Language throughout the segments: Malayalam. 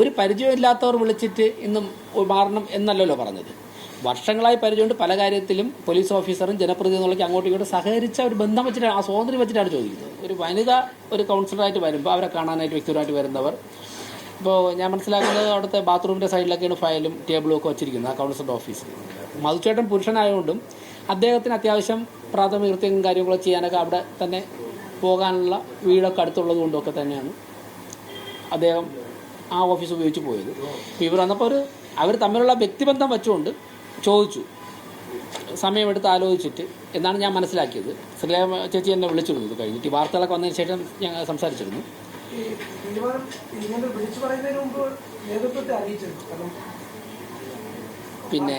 ഒരു പരിചയമില്ലാത്തവർ വിളിച്ചിട്ട് ഇന്നും മാറണം എന്നല്ലല്ലോ പറഞ്ഞത്. വർഷങ്ങളായി പരിചയമുണ്ട്. പല കാര്യത്തിലും പോലീസ് ഓഫീസറും ജനപ്രതിനിധികളൊക്കെ അങ്ങോട്ടും ഇങ്ങോട്ടും സഹകരിച്ച ഒരു ബന്ധം വെച്ചിട്ടാണ്, ആ സ്വാതന്ത്ര്യം വെച്ചിട്ടാണ് ചോദിക്കുന്നത്. ഒരു വനിത ഒരു കൗൺസിലറായിട്ട് വരുമ്പോൾ അവരെ കാണാനായിട്ട് വ്യക്തിപരമായിട്ട് വരുന്നവർ, ഇപ്പോൾ ഞാൻ മനസ്സിലാക്കുന്നത് അവിടുത്തെ ബാത്റൂമിൻ്റെ സൈഡിലൊക്കെയാണ് ഫയലും ടേബിളും ഒക്കെ വെച്ചിരിക്കുന്നത് ആ കൗൺസിലറുടെ ഓഫീസിൽ. മധുചേട്ടൻ പുരുഷനായതുകൊണ്ടും അദ്ദേഹത്തിന് അത്യാവശ്യം പ്രാഥമിക കൃത്യങ്ങളും കാര്യങ്ങളൊക്കെ ചെയ്യാനൊക്കെ അവിടെ തന്നെ പോകാനുള്ള വീടൊക്കെ അടുത്തുള്ളത് കൊണ്ടൊക്കെ തന്നെയാണ് അദ്ദേഹം ആ ഓഫീസ് ഉപയോഗിച്ച് പോയത്. അപ്പോൾ ഇവർ വന്നപ്പോൾ അവർ തമ്മിലുള്ള വ്യക്തിബന്ധം വെച്ചുകൊണ്ട് ചോദിച്ചു, സമയമെടുത്ത് ആലോചിച്ചിട്ട് എന്നാണ് ഞാൻ മനസ്സിലാക്കിയത്. ശ്രീലേഖ ചേച്ചി എന്നെ വിളിച്ചിരുന്നത് കഴിഞ്ഞിട്ട് ഈ വാർത്തകളൊക്കെ വന്നതിന് ശേഷം ഞങ്ങൾ സംസാരിച്ചിരുന്നു. പിന്നെ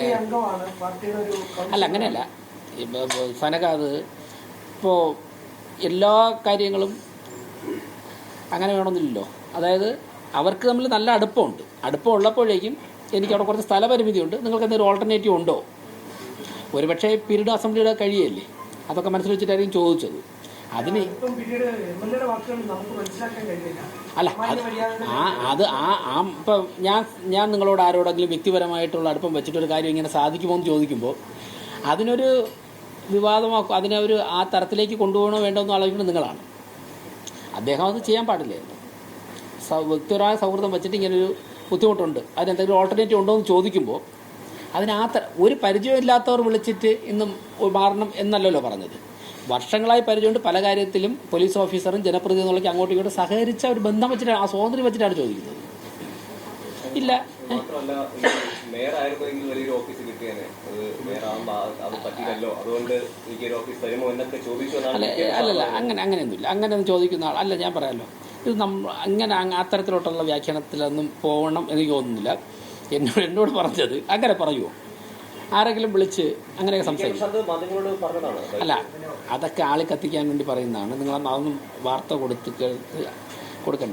അല്ല, അങ്ങനെയല്ല ഫനകാത് ഇപ്പോൾ എല്ലാ കാര്യങ്ങളും അങ്ങനെ വേണമെന്നില്ലല്ലോ. അതായത് അവർക്ക് തമ്മിൽ നല്ല അടുപ്പമുണ്ട്. അടുപ്പം ഉള്ളപ്പോഴേക്കും എനിക്ക് അവിടെ കുറച്ച് സ്ഥലപരിമിതിയുണ്ട്, നിങ്ങൾക്ക് എന്തെങ്കിലും ഓൾട്ടർനേറ്റീവ് ഉണ്ടോ? ഒരുപക്ഷെ പീരീഡ് അസംബ്ലിയുടെ കഴിയല്ലേ, അതൊക്കെ മനസ്സിൽ വെച്ചിട്ടായിരിക്കും ചോദിച്ചത്. അതിന് അല്ല അത് ഇപ്പം ഞാൻ നിങ്ങളോട് ആരോടെങ്കിലും വ്യക്തിപരമായിട്ടുള്ള അടുപ്പം വെച്ചിട്ടൊരു കാര്യം ഇങ്ങനെ സാധിക്കുമോ എന്ന് ചോദിക്കുമ്പോൾ അതിനൊരു വിവാദമാക്കും, അതിനെ ആ തരത്തിലേക്ക് കൊണ്ടുപോകണോ വേണ്ടോ എന്ന് ആലോചിക്കുന്നത് നിങ്ങളാണ്. അദ്ദേഹം അത് ചെയ്യാൻ പാടില്ലായിരുന്നു. വ്യക്തിപരമായ സൗഹൃദം വെച്ചിട്ട് ഇങ്ങനൊരു ബുദ്ധിമുട്ടുണ്ട്, അതിനെന്തെങ്കിലും ഓൾട്ടർനേറ്റീവ് ഉണ്ടോ എന്ന് ചോദിക്കുമ്പോൾ ഒരു പരിചയമില്ലാത്തവർ വിളിച്ചിട്ട് ഇന്നും മാറണം എന്നല്ലല്ലോ പറഞ്ഞത്. വർഷങ്ങളായി പരിചയമുണ്ട്. പല കാര്യത്തിലും പോലീസ് ഓഫീസറും ജനപ്രതിനിധികളൊക്കെ അങ്ങോട്ടും ഇങ്ങോട്ടും സഹകരിച്ച ഒരു ബന്ധം വെച്ചിട്ടാണ്, ആ സ്വാതന്ത്ര്യം വെച്ചിട്ടാണ് ചോദിക്കുന്നത്. ഇല്ല അല്ലല്ല, അങ്ങനെയൊന്നുമില്ല. അങ്ങനെയൊന്നും ചോദിക്കുന്ന അല്ല. ഞാൻ പറയാമല്ലോ, ഇത് അങ്ങനെ അത്തരത്തിലോട്ടുള്ള വ്യാഖ്യാനത്തിലൊന്നും പോകണം എനിക്ക് തോന്നുന്നില്ല. എന്നോട് പറഞ്ഞത് അങ്ങനെ പറയുമോ? ആരെങ്കിലും വിളിച്ച് അങ്ങനെയൊക്കെ സംസാരിക്കും? അല്ല, അതൊക്കെ ആളി കത്തിക്കാൻ വേണ്ടി പറയുന്നതാണ്. നിങ്ങൾ അതൊന്നും വാർത്ത കൊടുക്കണ്ട.